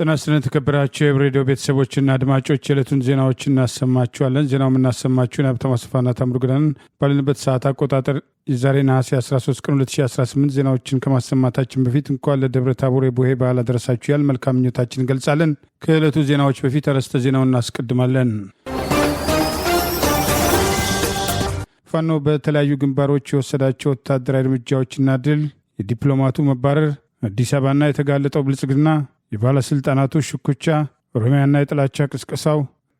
ጤናስጥልን ተከበራችሁ የሬዲዮ ቤተሰቦችና አድማጮች የዕለቱን ዜናዎች እናሰማችኋለን። ዜናው የምናሰማችሁን ሀብታሙ አስፋና ታምሩ ገዳንን ባለንበት ሰዓት አቆጣጠር የዛሬ ነሐሴ 13 ቀን 2018 ዜናዎችን ከማሰማታችን በፊት እንኳን ለደብረ ታቦር የቡሄ በዓል አደረሳችሁ ያል መልካም ምኞታችን እንገልጻለን። ከዕለቱ ዜናዎች በፊት አርዕስተ ዜናውን እናስቀድማለን። ፋኖ በተለያዩ ግንባሮች የወሰዳቸው ወታደራዊ እርምጃዎችና ድል፣ የዲፕሎማቱ መባረር፣ አዲስ አበባና የተጋለጠው ብልጽግና፣ የባለስልጣናቱ ሽኩቻ፣ ኦሮሚያና የጥላቻ ቅስቀሳው፣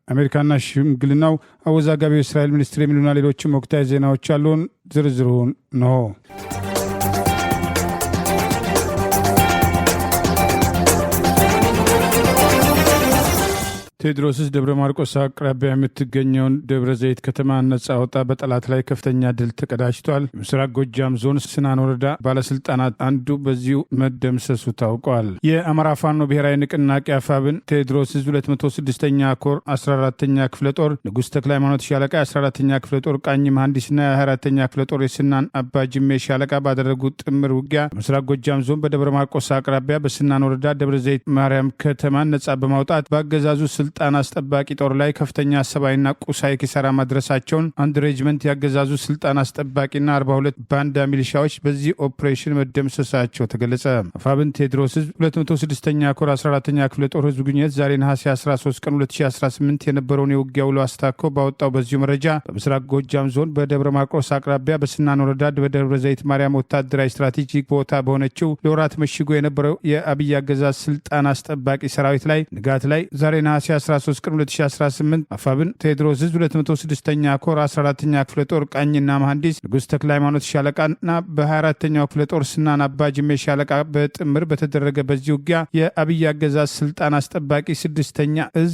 አሜሪካና ሽምግልናው፣ አወዛጋቢው የእስራኤል ሚኒስትር የሚሉና ሌሎችም ወቅታዊ ዜናዎች ያሉን ዝርዝሩን ነው። ቴዎድሮስስ ደብረ ማርቆስ አቅራቢያ የምትገኘውን ደብረ ዘይት ከተማ ነጻ ወጣ። በጠላት ላይ ከፍተኛ ድል ተቀዳጅቷል። የምስራቅ ጎጃም ዞን ስናን ወረዳ ባለስልጣናት አንዱ በዚሁ መደምሰሱ ታውቋል። የአማራ ፋኖ ብሔራዊ ንቅናቄ አፋብን ቴዎድሮስስ 206ኛ ኮር 14ኛ ክፍለ ጦር ንጉሥ ተክለ ሃይማኖት ሻለቃ 14ኛ ክፍለ ጦር ቃኝ መሐንዲስና የ24ኛ ክፍለ ጦር የስናን አባጅሜ ሻለቃ ባደረጉት ጥምር ውጊያ ምስራቅ ጎጃም ዞን በደብረ ማርቆስ አቅራቢያ በስናን ወረዳ ደብረ ዘይት ማርያም ከተማን ነጻ በማውጣት በአገዛዙ ስልጣን አስጠባቂ ጦር ላይ ከፍተኛ ሰብአዊና ቁሳዊ ኪሳራ ማድረሳቸውን አንድ ሬጅመንት ያገዛዙ ስልጣን አስጠባቂና 42 ባንዳ ሚሊሻዎች በዚህ ኦፕሬሽን መደምሰሳቸው ተገለጸ። አፋብን ቴዎድሮስስ 206ኛ ኮር 14ኛ ክፍለ ጦር ህዝብ ግንኙነት ዛሬ ነሐሴ 13 ቀን 2018 የነበረውን የውጊያ ውሎ አስታኮ ባወጣው በዚሁ መረጃ በምስራቅ ጎጃም ዞን በደብረ ማርቆስ አቅራቢያ በስናን ወረዳ በደብረ ዘይት ማርያም ወታደራዊ ስትራቴጂክ ቦታ በሆነችው ለወራት መሽጎ የነበረው የአብይ አገዛዝ ስልጣን አስጠባቂ ሰራዊት ላይ ንጋት ላይ ዛሬ ነሐሴ 13 ቀን 2018 አፋብን ቴዎድሮስስ 206ኛ ኮር 14ኛ ክፍለ ጦር ቃኝና መሐንዲስ ንጉሥ ተክለ ሃይማኖት ሻለቃና በ24ኛው ክፍለ ጦር ስናን አባጅሜ ሻለቃ በጥምር በተደረገ በዚህ ውጊያ የአብይ አገዛዝ ስልጣን አስጠባቂ 6ኛ እዝ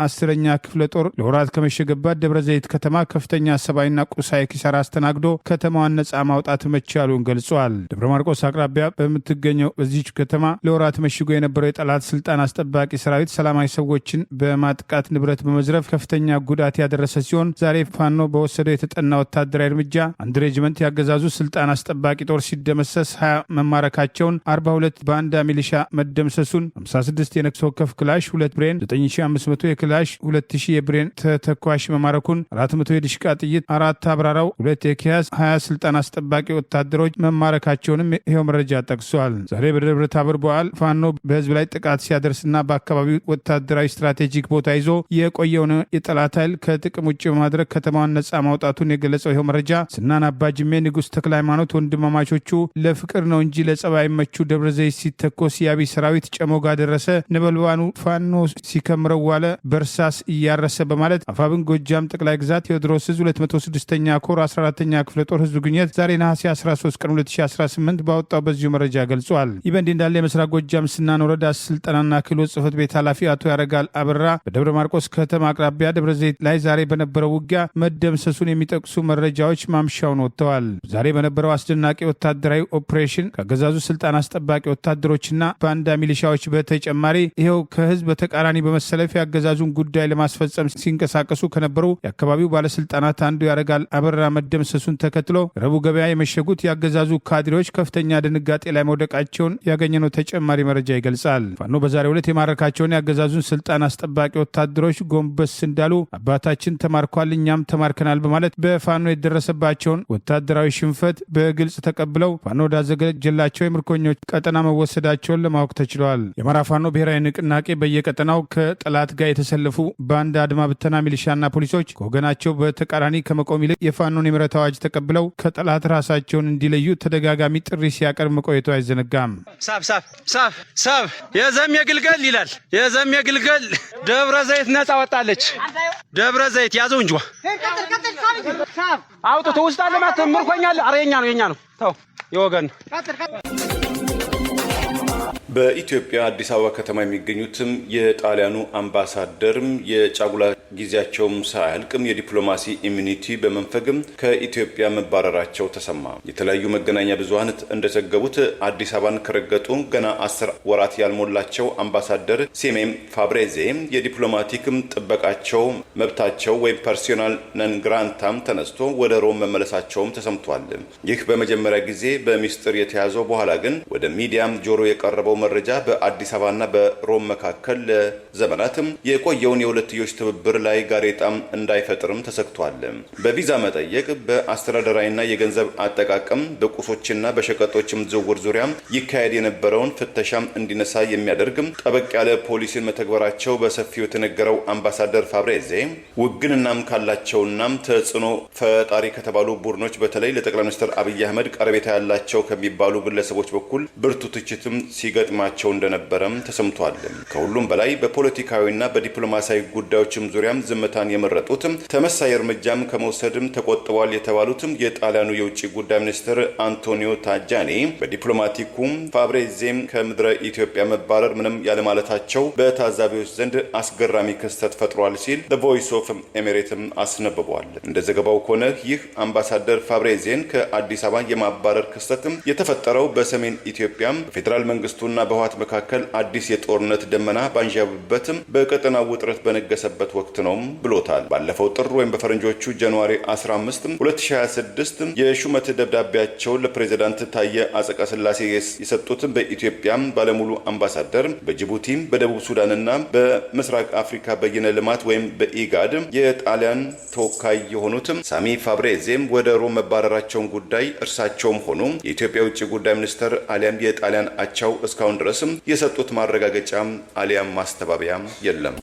10ኛ ክፍለ ጦር ለወራት ከመሸገባት ደብረ ዘይት ከተማ ከፍተኛ ሰብአዊና ቁሳዊ ኪሳራ አስተናግዶ ከተማዋን ነጻ ማውጣት መቻሉን ገልጿል። ደብረ ማርቆስ አቅራቢያ በምትገኘው በዚች ከተማ ለወራት መሽጎ የነበረው የጠላት ስልጣን አስጠባቂ ሰራዊት ሰላማዊ ሰዎችን በማጥቃት ንብረት በመዝረፍ ከፍተኛ ጉዳት ያደረሰ ሲሆን ዛሬ ፋኖ በወሰደው የተጠና ወታደራዊ እርምጃ አንድ ሬጅመንት ያገዛዙ ስልጣን አስጠባቂ ጦር ሲደመሰስ 20 መማረካቸውን፣ 42 ባንዳ ሚሊሻ መደምሰሱን፣ 56 የነፍስ ወከፍ ክላሽ 2 ብሬን፣ 9500 የክላሽ 2000 የብሬን ተተኳሽ መማረኩን፣ 400 የድሽቃ ጥይት፣ 4 አብራራው 2 የኪያዝ 20 ስልጣን አስጠባቂ ወታደሮች መማረካቸውንም ይሄው መረጃ ጠቅሷል። ዛሬ በደብረ ታቦር በዓል ፋኖ በህዝብ ላይ ጥቃት ሲያደርስና በአካባቢው ወታደራዊ ስትራቴጂክ ቦታ ይዞ የቆየውን የጠላት ኃይል ከጥቅም ውጭ በማድረግ ከተማዋን ነጻ ማውጣቱን የገለጸው ይኸው መረጃ ስናን አባጅሜ ንጉሥ ተክለ ሃይማኖት ወንድማማቾቹ ለፍቅር ነው እንጂ ለጸባይ መቹ ደብረ ዘይት ሲተኮስ የአብይ ሰራዊት ጨሞጋ ደረሰ፣ ነበልባኑ ፋኖ ሲከምረው ዋለ በርሳስ እያረሰ በማለት አፋብን ጎጃም ጠቅላይ ግዛት ቴዎድሮስስ 206ኛ ኮር 14ኛ ክፍለ ጦር ህዝብ ግንኙነት ዛሬ ነሐሴ 13 ቀን 2018 ባወጣው በዚሁ መረጃ ገልጿል። ይህ በእንዲህ እንዳለ የምስራቅ ጎጃም ስናን ወረዳ ስልጠናና ክህሎት ጽሕፈት ቤት ኃላፊ አቶ ያረጋል አበራ በደብረ ማርቆስ ከተማ አቅራቢያ ደብረ ዘይት ላይ ዛሬ በነበረው ውጊያ መደምሰሱን የሚጠቅሱ መረጃዎች ማምሻውን ወጥተዋል። ዛሬ በነበረው አስደናቂ ወታደራዊ ኦፕሬሽን ከአገዛዙ ስልጣን አስጠባቂ ወታደሮችና ባንዳ ሚሊሻዎች በተጨማሪ ይኸው ከህዝብ በተቃራኒ በመሰለፍ የአገዛዙን ጉዳይ ለማስፈጸም ሲንቀሳቀሱ ከነበሩ የአካባቢው ባለስልጣናት አንዱ ያረጋል አበራ መደምሰሱን ተከትሎ ረቡዕ ገበያ የመሸጉት የአገዛዙ ካድሬዎች ከፍተኛ ድንጋጤ ላይ መውደቃቸውን ያገኘነው ተጨማሪ መረጃ ይገልጻል። ፋኖ በዛሬው ዕለት የማረካቸውን የአገዛዙን ስልጣን አስጠባቂ ወታደሮች ጎንበስ እንዳሉ አባታችን ተማርኳል፣ እኛም ተማርከናል በማለት በፋኖ የደረሰባቸውን ወታደራዊ ሽንፈት በግልጽ ተቀብለው ፋኖ ወዳዘጋጀላቸው የምርኮኞች ቀጠና መወሰዳቸውን ለማወቅ ተችሏል። የአማራ ፋኖ ብሔራዊ ንቅናቄ በየቀጠናው ከጠላት ጋር የተሰለፉ ባንዳ አድማ ብተና ሚሊሻና ፖሊሶች ከወገናቸው በተቃራኒ ከመቆም ይልቅ የፋኖን የምህረት አዋጅ ተቀብለው ከጠላት ራሳቸውን እንዲለዩ ተደጋጋሚ ጥሪ ሲያቀርብ መቆየቱ አይዘነጋም። ሳብ የዘም የግልገል ይላል። የዘም የግልገል ደብረ ዘይት ነጻ ወጣለች። ደብረ ዘይት ያዘው እንጂ አውጥቶ ውስጥ አለ ማለት ምርኮኛል። አረ የኛ ነው ተው የወገን በኢትዮጵያ አዲስ አበባ ከተማ የሚገኙትም የጣሊያኑ አምባሳደርም የጫጉላ ጊዜያቸውም ሳያልቅም የዲፕሎማሲ ኢሚኒቲ በመንፈግም ከኢትዮጵያ መባረራቸው ተሰማ። የተለያዩ መገናኛ ብዙሃን እንደዘገቡት አዲስ አበባን ከረገጡ ገና 10 ወራት ያልሞላቸው አምባሳደር ሴሜም ፋብሬዜ የዲፕሎማቲክም ጥበቃቸው መብታቸው ወይም ፐርሶናል ነን ግራንታም ተነስቶ ወደ ሮም መመለሳቸውም ተሰምቷል። ይህ በመጀመሪያ ጊዜ በሚስጥር የተያዘው በኋላ ግን ወደ ሚዲያም ጆሮ የቀረበው መረጃ በአዲስ አበባና በሮም መካከል ለዘመናትም የቆየውን የሁለትዮሽ ትብብር ላይ ጋሬጣም እንዳይፈጥርም ተሰግቷል። በቪዛ መጠየቅ፣ በአስተዳደራዊና የገንዘብ አጠቃቀም፣ በቁሶችና በሸቀጦችም ዝውውር ዙሪያ ይካሄድ የነበረውን ፍተሻም እንዲነሳ የሚያደርግ ጠበቅ ያለ ፖሊሲን መተግበራቸው በሰፊው የተነገረው አምባሳደር ፋብሬዜ ውግንናም ካላቸውናም ተጽዕኖ ፈጣሪ ከተባሉ ቡድኖች በተለይ ለጠቅላይ ሚኒስትር አብይ አህመድ ቀረቤታ ያላቸው ከሚባሉ ግለሰቦች በኩል ብርቱ ትችትም ሲገጥማቸው እንደነበረም ተሰምቷል። ከሁሉም በላይ በፖለቲካዊና በዲፕሎማሲያዊ ጉዳዮችም ዙሪያም ዝምታን የመረጡት ተመሳሳይ እርምጃም ከመውሰድም ተቆጥቧል የተባሉትም የጣሊያኑ የውጭ ጉዳይ ሚኒስትር አንቶኒዮ ታጃኒ በዲፕሎማቲኩም ፋብሬዜም ከምድረ ኢትዮጵያ መባረር ምንም ያለማለታቸው በታዛቢዎች ዘንድ አስገራሚ ክስተት ፈጥሯል ሲል ቮይስ ኦፍ ኤሚሬትም አስነብቧል። እንደ ዘገባው ከሆነ ይህ አምባሳደር ፋብሬዜን ከአዲስ አበባ የማባረር ክስተትም የተፈጠረው በሰሜን ኢትዮጵያ በፌዴራል መንግስቱና በህወሓት መካከል አዲስ የጦርነት ደመና ባንዣበበትም በቀጠናው ውጥረት በነገሰበት ወቅት ነው ብሎታል። ባለፈው ጥር ወይም በፈረንጆቹ ጃንዋሪ 15 2026 የሹመት ደብዳቤያቸውን ለፕሬዝዳንት ታየ አጽቀሥላሴ የሰጡት በኢትዮጵያ ባለሙሉ አምባሳደር በጅቡቲ በደቡብ ሱዳንና በምስራቅ አፍሪካ በይነ ልማት ወይም በኢጋድ የጣሊያን ተወካይ የሆኑት ሳሚ ፋብሬዜም ወደ ሮም መባረራቸውን ጉዳይ እርሳቸውም ሆኑ የኢትዮጵያ ውጭ ጉዳይ ሚኒስትር አሊያም የጣሊያን አቻው እስካሁን ድረስም የሰጡት ማረጋገጫ አሊያም ማስተባበያ የለም።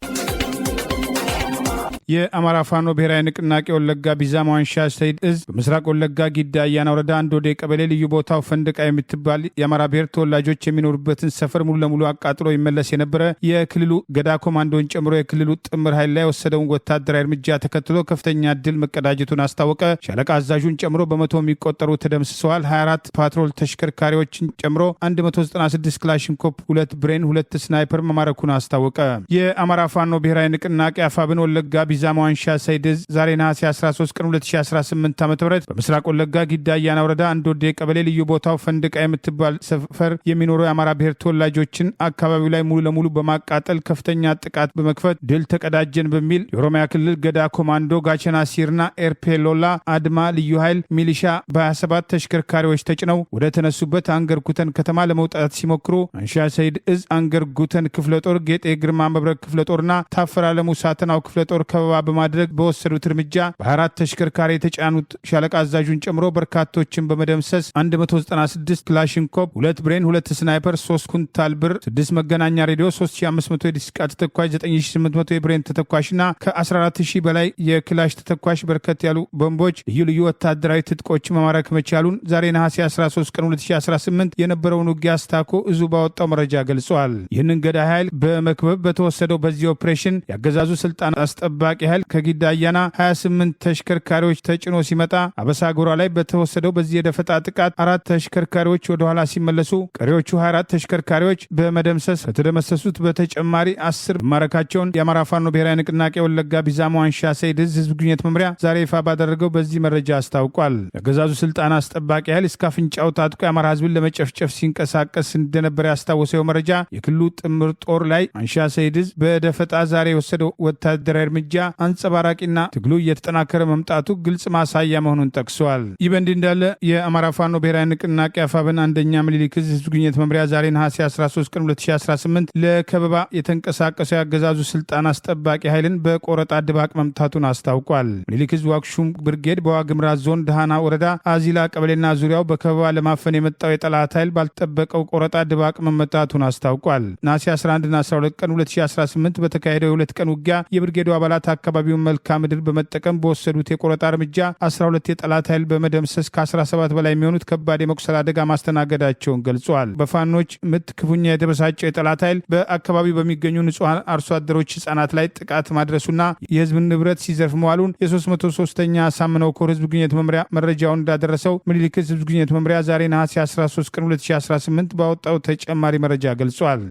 የአማራ ፋኖ ብሔራዊ ንቅናቄ ወለጋ ቢዛማ ዋንሻ ሰይድ እዝ በምስራቅ ወለጋ ጊዳ አያና ወረዳ አንድ ወደ ቀበሌ ልዩ ቦታው ፈንድቃ የምትባል የአማራ ብሔር ተወላጆች የሚኖሩበትን ሰፈር ሙሉ ለሙሉ አቃጥሎ ይመለስ የነበረ የክልሉ ገዳ ኮማንዶን ጨምሮ የክልሉ ጥምር ኃይል ላይ የወሰደውን ወታደራዊ እርምጃ ተከትሎ ከፍተኛ ድል መቀዳጀቱን አስታወቀ። ሻለቃ አዛዡን ጨምሮ በመቶ የሚቆጠሩ ተደምስሰዋል። 24 ፓትሮል ተሽከርካሪዎችን ጨምሮ 196 ክላሽንኮፕ፣ 2 ብሬን፣ 2 ስናይፐር መማረኩን አስታወቀ። የአማራ ፋኖ ብሔራዊ ንቅናቄ አፋብን ወለጋ ቢዛማ ዋንሻ ሰይድ እዝ ዛሬ ነሐሴ 13 ቀን 2018 ዓ.ም በምስራቅ ወለጋ ጊዳ አያና ወረዳ አንድ ወደ ቀበሌ ልዩ ቦታው ፈንድቃ የምትባል ሰፈር የሚኖሩ የአማራ ብሔር ተወላጆችን አካባቢው ላይ ሙሉ ለሙሉ በማቃጠል ከፍተኛ ጥቃት በመክፈት ድል ተቀዳጀን በሚል የኦሮሚያ ክልል ገዳ ኮማንዶ ጋቸና ሲርና ኤርፔሎላ አድማ ልዩ ኃይል ሚሊሻ በ27 ተሽከርካሪዎች ተጭነው ወደ ተነሱበት አንገር ጉተን ከተማ ለመውጣት ሲሞክሩ አንሻ ሰይድ እዝ አንገር ጉተን ክፍለ ጦር፣ ጌጤ ግርማ መብረቅ ክፍለ ጦርና ታፈራ ለሙ ሳተናው ክፍለ ጦር ከበባ በማድረግ በወሰዱት እርምጃ በ24 ተሽከርካሪ የተጫኑት ሻለቃ አዛዡን ጨምሮ በርካቶችን በመደምሰስ 196 ክላሽንኮፕ፣ 2 ብሬን፣ 2 ስናይፐር፣ 3 ኩንታል ብር፣ 6 መገናኛ ሬዲዮ፣ 3500 የዲስቃ ተተኳሽ፣ 9800 የብሬን ተተኳሽና ከ14000 በላይ የክላሽ ተተኳሽ፣ በርከት ያሉ ቦምቦች፣ ልዩ ልዩ ወታደራዊ ትጥቆች መማረክ መቻሉን ዛሬ ነሐሴ 13 ቀን 2018 የነበረውን ውጊያ አስታኮ እዙ ባወጣው መረጃ ገልጿል። ይህንን ገዳይ ኃይል በመክበብ በተወሰደው በዚህ ኦፕሬሽን ያገዛዙ ስልጣን አስጠባቂ ኃይል ከጊዳ አያና 28 ተሽከርካሪዎች ተጭኖ ሲመጣ አበሳ ጎራ ላይ በተወሰደው በዚህ የደፈጣ ጥቃት 4 ተሽከርካሪዎች ወደ ኋላ ሲመለሱ ቀሪዎቹ 24 ተሽከርካሪዎች በመደምሰስ ከተደመሰሱት በተጨማሪ 10 ማረካቸውን የአማራ ፋኖ ብሔራዊ ንቅናቄ ወለጋ ቢዛማ ዋንሻ ሰይድ እዝ ህዝብ ግንኙነት መምሪያ ዛሬ ይፋ ባደረገው በዚህ መረጃ አስታውቋል። ያገዛዙ ስልጣን አስጠባቂ ኃይል እስከ አፍንጫው ታጥቆ የአማራ ህዝብን ለመጨፍጨፍ ሲንቀሳቀስ እንደነበረ ያስታወሰው መረጃ የክልሉ ጥምር ጦር ላይ አንሻ ሰይድ እዝ በደፈጣ ዛሬ የወሰደው ወታደራዊ እርምጃ አንጸባራቂና ትግሉ እየተጠናከረ መምጣቱ ግልጽ ማሳያ መሆኑን ጠቅሷል። ይህ በእንዲህ እንዳለ የአማራ ፋኖ ብሔራዊ ንቅናቄ አፋብን አንደኛ ምኒልክ ዕዝ ህዝብ ግንኙነት መምሪያ ዛሬ ነሐሴ 13 ቀን 2018 ለከበባ የተንቀሳቀሰው ያገዛዙ ስልጣን አስጠባቂ ኃይልን በቆረጣ ድባቅ መምታቱን አስታውቋል። ምኒልክ ዕዝ ዋክሹም ብርጌድ በዋግምራ ዞን ደሃና ወረዳ አዚላ ቀበሌና ዙሪያው በከበባ ለማፈን የመጣው የጠላት ኃይል ባልጠበቀው ቆረጣ ድባቅ መመታቱን አስታውቋል። ነሐሴ 11ና 12 ቀን 2018 በተካሄደው የሁለት ቀን ውጊያ የብርጌዱ አባላት አካባቢውን መልክዓ ምድር በመጠቀም በወሰዱት የቆረጣ እርምጃ 12 የጠላት ኃይል በመደምሰስ ከ17 በላይ የሚሆኑት ከባድ የመቁሰል አደጋ ማስተናገዳቸውን ገልጿል። በፋኖች ምት ክፉኛ የተበሳጨው የጠላት ኃይል በአካባቢው በሚገኙ ንጹሐን አርሶ አደሮች ህጻናት ላይ ጥቃት ማድረሱና የህዝብን ንብረት ሲዘርፍ መዋሉን የ303ኛ ሳምነው ኮር ህዝብ ግንኙነት መምሪያ መረጃውን እንዳደረሰው ምኒልክ ዕዝ ህዝብ ግንኙነት መምሪያ ዛሬ ነሐሴ 13 ቀን 2018 ባወጣው ተጨማሪ መረጃ ገልጿል።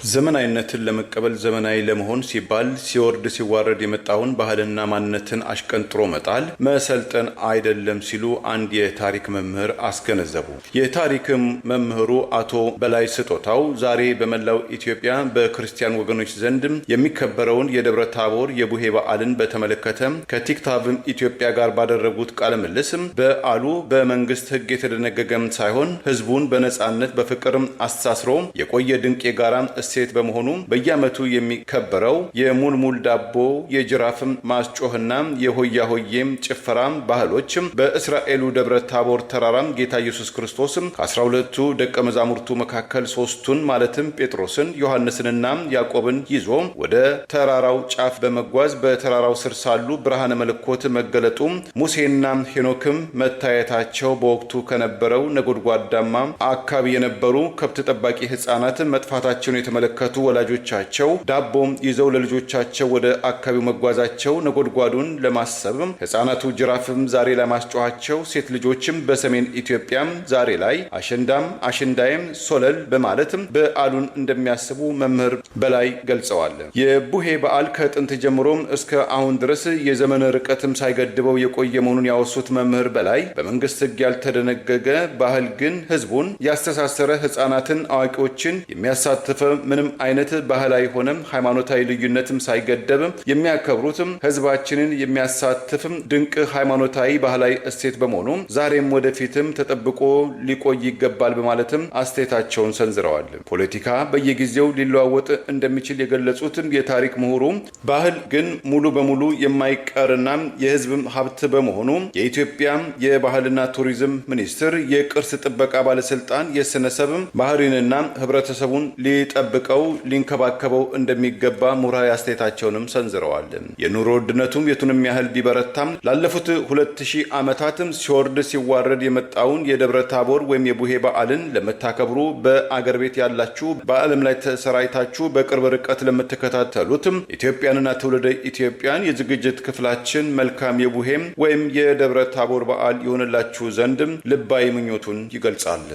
ዘመናዊነትን ለመቀበል ዘመናዊ ለመሆን ሲባል ሲወርድ ሲዋረድ የመጣውን ባህልና ማንነትን አሽቀንጥሮ መጣል መሰልጠን አይደለም ሲሉ አንድ የታሪክ መምህር አስገነዘቡ። የታሪክም መምህሩ አቶ በላይ ስጦታው ዛሬ በመላው ኢትዮጵያ በክርስቲያን ወገኖች ዘንድ የሚከበረውን የደብረ ታቦር የቡሄ በዓልን በተመለከተ ከቲክታቭም ኢትዮጵያ ጋር ባደረጉት ቃለ ምልልስ በዓሉ በመንግስት ሕግ የተደነገገም ሳይሆን ህዝቡን በነጻነት በፍቅር አስተሳስሮ የቆየ ድንቅ የጋራ እሴት በመሆኑ በየዓመቱ የሚከበረው የሙልሙል ዳቦ የጅራፍም ማስጮህና የሆያ ሆዬም ጭፈራ ባህሎች በእስራኤሉ ደብረ ታቦር ተራራም ጌታ ኢየሱስ ክርስቶስ ከ12ቱ ደቀ መዛሙርቱ መካከል ሶስቱን ማለትም ጴጥሮስን ዮሐንስንና ያዕቆብን ይዞ ወደ ተራራው ጫፍ በመጓዝ በተራራው ስር ሳሉ ብርሃነ መለኮት መገለጡ ሙሴና ሄኖክም መታየታቸው በወቅቱ ከነበረው ነጎድጓዳማ አካባቢ የነበሩ ከብት ጠባቂ ህፃናት መጥፋታቸውን የተመለከቱ ወላጆቻቸው ዳቦም ይዘው ለልጆቻቸው ወደ አካባቢው መጓዛቸው ነጎድጓዱን ለማሰብ ህፃናቱ ጅራፍም ዛሬ ለማስጮሃቸው ሴት ልጆችም በሰሜን ኢትዮጵያ ዛሬ ላይ አሸንዳይም ሶለል በማለት በዓሉን እንደሚያስቡ መምህር በላይ ገልጸዋል። የቡሄ በዓል ከጥንት ጀምሮ እስከ አሁን ድረስ የዘመን ርቀትም ሳይገድበው የቆየ መሆኑን ያወሱት መምህር በላይ በመንግስት ሕግ ያልተደነገገ ባህል ግን ህዝቡን ያስተሳሰረ ህፃናትን አዋቂዎችን የሚያሳትፈ ምንም አይነት ባህላዊ ሆነም ሃይማኖታዊ ልዩነትም ሳይገደብ የሚያከብሩትም ህዝባችንን የሚያሳትፍም ድንቅ ሃይማኖታዊ ባህላዊ እሴት በመሆኑ ዛሬም ወደፊትም ተጠብቆ ሊቆይ ይገባል በማለትም አስተያየታቸውን ሰንዝረዋል። ፖለቲካ በየጊዜው ሊለዋወጥ እንደሚችል የገለጹት የታሪክ ምሁሩ ባህል ግን ሙሉ በሙሉ የማይቀርና የህዝብ ሀብት በመሆኑ የኢትዮጵያ የባህልና ቱሪዝም ሚኒስቴር የቅርስ ጥበቃ ባለስልጣን የስነሰብ ባህሪንና ህብረተሰቡን ሊጠብቀው ሊንከባከበው እንደሚገባ ምሁራዊ አስተያየታቸውንም ሰንዝረዋል። የኑሮ ውድነቱም የቱንም ያህል ቢበረታም ላለፉት 2000 ዓመታትም ሲወርድ ሲዋረድ የመጣውን የደብረ ታቦር ወይም የቡሄ በዓልን ለምታከብሩ በአገር ቤት ያላችሁ በዓለም ላይ ተሰራይታችሁ በቅርብ ርቀት ለምትከታተሉትም ኢትዮጵያንና ትውልደ ኢትዮጵያን የዝግጅት ክፍላችን መልካም የቡሄም ወይም የደብረ ታቦር በዓል ይሆንላችሁ ዘንድም ልባዊ ምኞቱን ይገልጻል።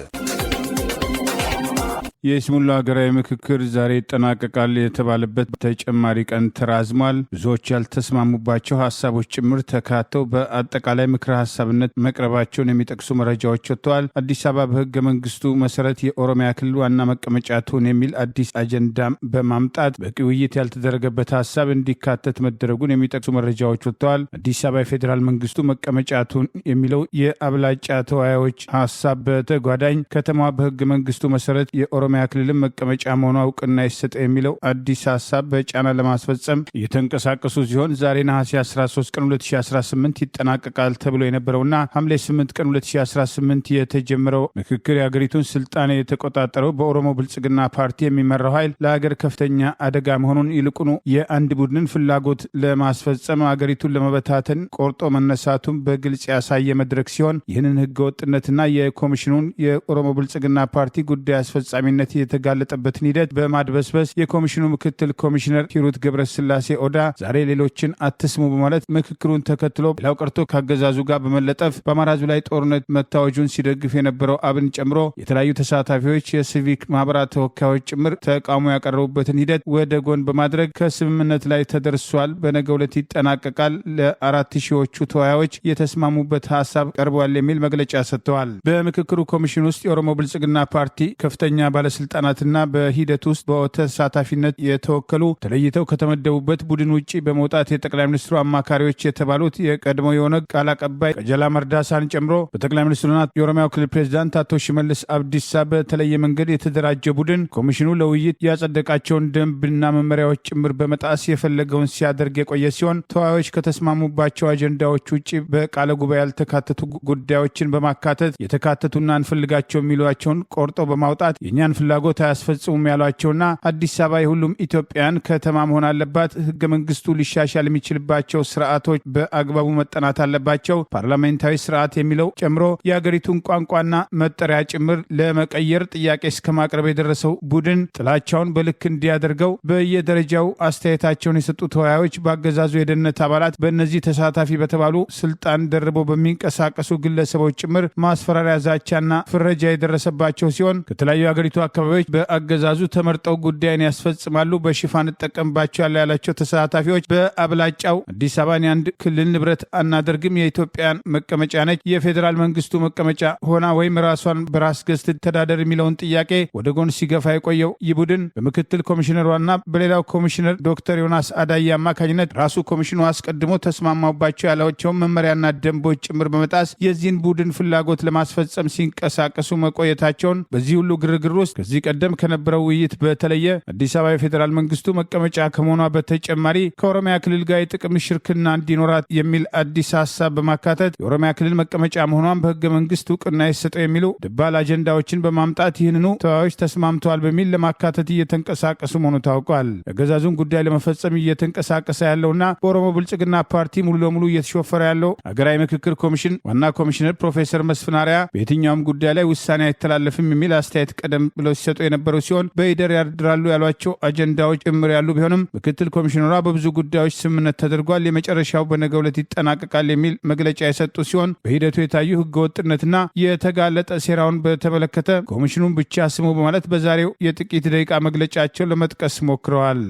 የይስሙላ ሀገራዊ ምክክር ዛሬ ይጠናቀቃል የተባለበት ተጨማሪ ቀን ተራዝሟል። ብዙዎች ያልተስማሙባቸው ሀሳቦች ጭምር ተካተው በአጠቃላይ ምክረ ሀሳብነት መቅረባቸውን የሚጠቅሱ መረጃዎች ወጥተዋል። አዲስ አበባ በህገ መንግስቱ መሰረት የኦሮሚያ ክልል ዋና መቀመጫ ትሁን የሚል አዲስ አጀንዳ በማምጣት በቂ ውይይት ያልተደረገበት ሀሳብ እንዲካተት መደረጉን የሚጠቅሱ መረጃዎች ወጥተዋል። አዲስ አበባ የፌዴራል መንግስቱ መቀመጫ ትሁን የሚለው የአብላጫ ተወያዮች ሀሳብ በተጓዳኝ ከተማዋ በህገ መንግስቱ መሰረት የኦሮሚያ ክልልም መቀመጫ መሆኗ እውቅና ይሰጥ የሚለው አዲስ ሀሳብ በጫና ለማስፈጸም እየተንቀሳቀሱ ሲሆን ዛሬ ነሐሴ 13 ቀን 2018 ይጠናቀቃል ተብሎ የነበረውና ሐምሌ 8 ቀን 2018 የተጀመረው ምክክር የሀገሪቱን ስልጣን የተቆጣጠረው በኦሮሞ ብልጽግና ፓርቲ የሚመራው ኃይል ለሀገር ከፍተኛ አደጋ መሆኑን ይልቁኑ የአንድ ቡድንን ፍላጎት ለማስፈጸም ሀገሪቱን ለመበታተን ቆርጦ መነሳቱን በግልጽ ያሳየ መድረክ ሲሆን ይህንን ህገወጥነትና የኮሚሽኑን የኦሮሞ ብልጽግና ፓርቲ ጉዳይ አስፈጻሚነት የተጋለጠበትን ሂደት በማድበስበስ የኮሚሽኑ ምክትል ኮሚሽነር ሂሩት ገብረስላሴ ኦዳ ዛሬ ሌሎችን አትስሙ በማለት ምክክሩን ተከትሎ ሌላው ቀርቶ ካገዛዙ ጋር በመለጠፍ በአማራ ህዝብ ላይ ጦርነት መታወጁን ሲደግፍ የነበረው አብን ጨምሮ የተለያዩ ተሳታፊዎች የሲቪክ ማህበራት ተወካዮች ጭምር ተቃውሞ ያቀረቡበትን ሂደት ወደ ጎን በማድረግ ከስምምነት ላይ ተደርሷል። በነገው ዕለት ይጠናቀቃል። ለ4 ሺዎቹ ተወያዮች የተስማሙበት ሀሳብ ቀርቧል የሚል መግለጫ ሰጥተዋል። በምክክሩ ኮሚሽን ውስጥ የኦሮሞ ብልጽግና ፓርቲ ከፍተኛ ባለስልጣናትና በሂደት ውስጥ በተሳታፊነት የተወከሉ ተለይተው ከተመደቡበት ቡድን ውጭ በመውጣት የጠቅላይ ሚኒስትሩ አማካሪዎች የተባሉት የቀድሞ የኦነግ ቃል አቀባይ ቀጀላ መርዳሳን ጨምሮ በጠቅላይ ሚኒስትሩና የኦሮሚያው ክልል ፕሬዚዳንት አቶ ሽመልስ አብዲሳ በተለየ መንገድ የተደራጀ ቡድን ኮሚሽኑ ለውይይት ያጸደቃቸውን ደንብና መመሪያዎች ጭምር በመጣስ የፈለገውን ሲያደርግ የቆየ ሲሆን ተወያዮች ከተስማሙባቸው አጀንዳዎች ውጭ በቃለ ጉባኤ ያልተካተቱ ጉዳዮችን በማካተት የተካተቱና እንፈልጋቸው የሚሏቸውን ቆርጦ በማውጣት የእኛን ፍላጎት አያስፈጽሙም ያሏቸውና አዲስ አበባ የሁሉም ኢትዮጵያን ከተማ መሆን አለባት፣ ህገ መንግስቱ ሊሻሻል የሚችልባቸው ስርዓቶች በአግባቡ መጠናት አለባቸው፣ ፓርላሜንታዊ ስርዓት የሚለው ጨምሮ የሀገሪቱን ቋንቋና መጠሪያ ጭምር ለመቀየር ጥያቄ እስከ ማቅረብ የደረሰው ቡድን ጥላቻውን በልክ እንዲያደርገው በየደረጃው አስተያየታቸውን የሰጡ ተወያዮች በአገዛዙ የደህንነት አባላት በእነዚህ ተሳታፊ በተባሉ ስልጣን ደርበው በሚንቀሳቀሱ ግለሰቦች ጭምር ማስፈራሪያ፣ ዛቻና ፍረጃ የደረሰባቸው ሲሆን ከተለያዩ የሀገሪቱ አካባቢዎች በአገዛዙ ተመርጠው ጉዳይን ያስፈጽማሉ፣ በሽፋን እጠቀምባቸዋለሁ ያላቸው ተሳታፊዎች በአብላጫው አዲስ አበባን የአንድ ክልል ንብረት አናደርግም፣ የኢትዮጵያን መቀመጫ ነች፣ የፌዴራል መንግስቱ መቀመጫ ሆና ወይም ራሷን በራስ ገዝ ትተዳደር የሚለውን ጥያቄ ወደ ጎን ሲገፋ የቆየው ይህ ቡድን በምክትል ኮሚሽነሯና በሌላው ኮሚሽነር ዶክተር ዮናስ አዳዬ አማካኝነት ራሱ ኮሚሽኑ አስቀድሞ ተስማማባቸው ያላቸውን መመሪያና ደንቦች ጭምር በመጣስ የዚህን ቡድን ፍላጎት ለማስፈጸም ሲንቀሳቀሱ መቆየታቸውን በዚህ ሁሉ ግርግር ውስጥ ከዚህ ቀደም ከነበረው ውይይት በተለየ አዲስ አበባ የፌዴራል መንግስቱ መቀመጫ ከመሆኗ በተጨማሪ ከኦሮሚያ ክልል ጋር የጥቅም ሽርክና እንዲኖራት የሚል አዲስ ሀሳብ በማካተት የኦሮሚያ ክልል መቀመጫ መሆኗን በህገ መንግስት እውቅና ይሰጠው የሚሉ ደባል አጀንዳዎችን በማምጣት ይህንኑ ተወያዮች ተስማምተዋል በሚል ለማካተት እየተንቀሳቀሱ መሆኑ ታውቋል። የአገዛዙን ጉዳይ ለመፈጸም እየተንቀሳቀሰ ያለውና በኦሮሞ ብልጽግና ፓርቲ ሙሉ ለሙሉ እየተሾፈረ ያለው ሀገራዊ ምክክር ኮሚሽን ዋና ኮሚሽነር ፕሮፌሰር መስፍን አርአያ በየትኛውም ጉዳይ ላይ ውሳኔ አይተላለፍም የሚል አስተያየት ቀደም ብለው ሲሰጡ የነበሩ ሲሆን በሂደር ያድራሉ ያሏቸው አጀንዳዎች ጭምር ያሉ ቢሆንም ምክትል ኮሚሽነሯ በብዙ ጉዳዮች ስምምነት ተደርጓል፣ የመጨረሻው በነገው ዕለት ይጠናቀቃል የሚል መግለጫ የሰጡ ሲሆን በሂደቱ የታዩ ህገወጥነትና የተጋለጠ ሴራውን በተመለከተ ኮሚሽኑን ብቻ ስሙ በማለት በዛሬው የጥቂት ደቂቃ መግለጫቸው ለመጥቀስ ሞክረዋል።